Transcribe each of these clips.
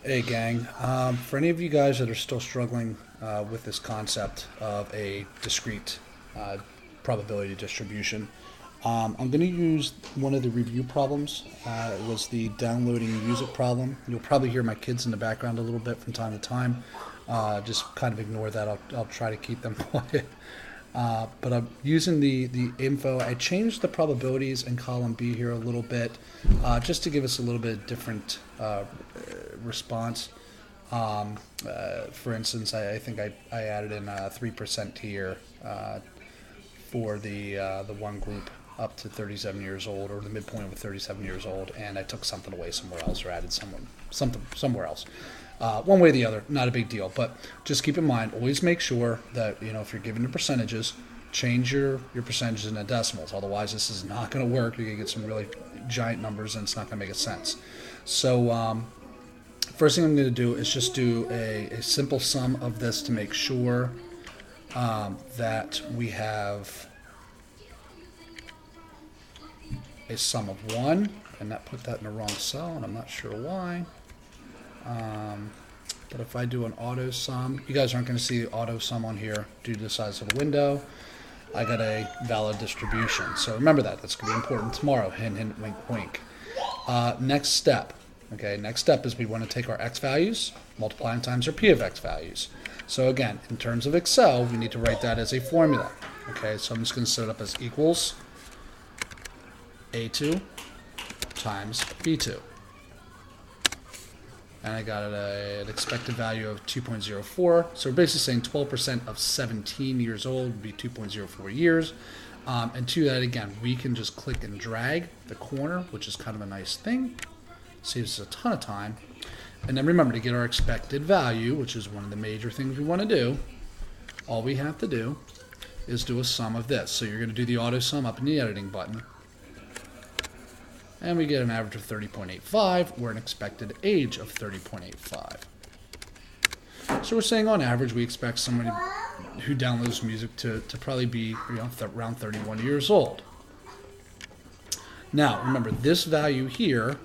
Hey gang, for any of you guys that are still struggling with this concept of a discrete probability distribution, I'm going to use one of the review problems. It was the downloading music problem. You'll probably hear my kids in the background a little bit from time to time. Just kind of ignore that. I'll try to keep them quiet. But I'm using the info. I changed the probabilities in column B here a little bit, just to give us a little bit different response. For instance, I think I added in 3% here for the one group up to 37 years old, or the midpoint with 37 years old, and I took something away somewhere else or added something somewhere else. One way or the other, not a big deal, but just keep in mind, always make sure that, if you're given the percentages, change your percentages into decimals. Otherwise, this is not going to work. You're going to get some really giant numbers, and it's not going to make a sense. So first thing I'm going to do is just do a simple sum of this to make sure that we have a sum of 1, and that put that in the wrong cell, and I'm not sure why. But if I do an auto sum, you guys aren't going to see the auto sum on here due to the size of the window. I got a valid distribution. So remember that. That's going to be important tomorrow. Hint, hint, wink, wink. Next step. Okay, next step is we want to take our x values, multiply them times our p of x values. So again, in terms of Excel, we need to write that as a formula. Okay, so I'm just going to set it up as equals a2 times b2. And I got an expected value of 2.04. So we're basically saying 12% of 17 years old would be 2.04 years. And to that, again, we can just click and drag the corner, which is kind of a nice thing. Saves us a ton of time. And then remember, to get our expected value, which is one of the major things we want to do, all we have to do is do a sum of this. So you're going to do the auto sum up in the editing button. And we get an average of 30.85, or an expected age of 30.85. So we're saying on average we expect somebody who downloads music to probably be around 31 years old. Now remember, this value here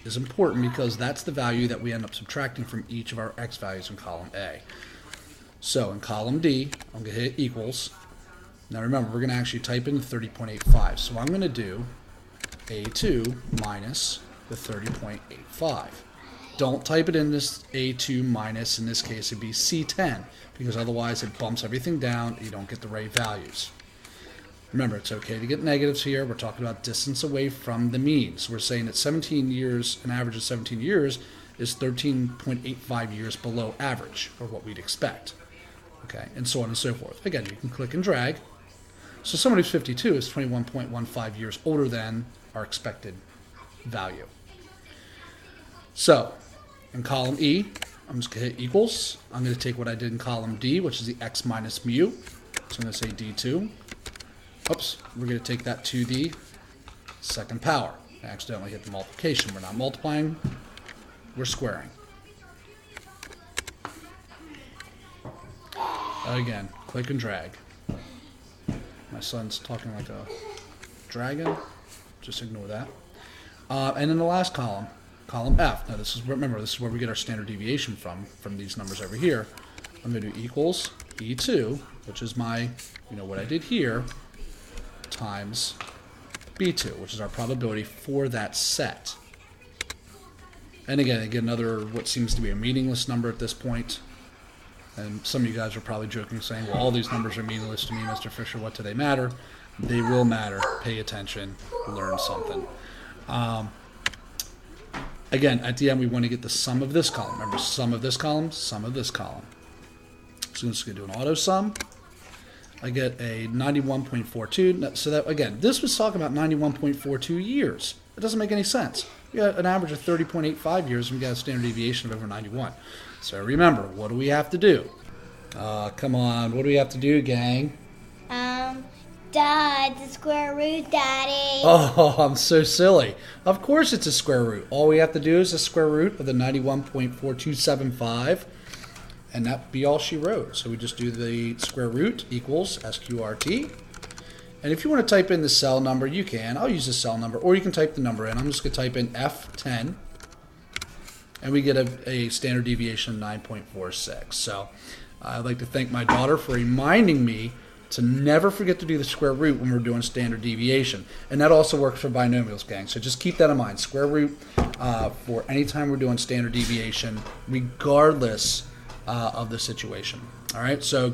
is important because that's the value that we end up subtracting from each of our x values in column A. So in column D, I'm going to hit equals. Now remember, we're going to actually type in 30.85. So I'm going to do A2 minus the 30.85. Don't type it in this A2 minus, in this case it'd be C10, because otherwise it bumps everything down, you don't get the right values. Remember, it's okay to get negatives here. We're talking about distance away from the mean. So we're saying that 17 years, an average of 17 years, is 13.85 years below average, or what we'd expect. Okay, and so on and so forth. Again, you can click and drag. So somebody who's 52 is 21.15 years older than our expected value. So in column E, I'm just going to hit equals. I'm going to take what I did in column D, which is the x minus mu. So I'm going to say D2. Oops, we're going to take that to the second power. I accidentally hit the multiplication. We're not multiplying, we're squaring. Again, click and drag. My son's talking like a dragon. Just ignore that. And in the last column, column F. Now this is, remember, this is where we get our standard deviation from these numbers over here. I'm going to do equals E2, which is my, what I did here, times B2, which is our probability for that set. And again, I get another what seems to be a meaningless number at this point. And some of you guys are probably joking, saying, well, all these numbers are meaningless to me, Mr. Fisher. What do they matter? They will matter. Pay attention. Learn something. Again, at the end, we want to get the sum of this column. Remember, sum of this column, sum of this column. So I'm just going to do an auto sum. I get a 91.42. So that, again, this was talking about 91.42 years. It doesn't make any sense. We got an average of 30.85 years, and we got a standard deviation of over 91. So remember, what do we have to do? Come on, what do we have to do, gang? Dad, the square root, Daddy. Oh, I'm so silly. Of course it's a square root. All we have to do is the square root of the 91.4275, and that'd be all she wrote. So we just do the square root equals SQRT. And if you want to type in the cell number, you can. I'll use the cell number, or you can type the number in. I'm just going to type in F10. and we get a standard deviation of 9.46. So I'd like to thank my daughter for reminding me to never forget to do the square root when we're doing standard deviation. And that also works for binomials, gang. So just keep that in mind. Square root for any time we're doing standard deviation, regardless of the situation. All right, so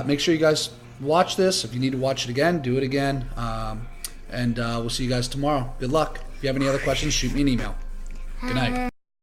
make sure you guys watch this. If you need to watch it again, do it again. And we'll see you guys tomorrow. Good luck. If you have any other questions, shoot me an email. Good night.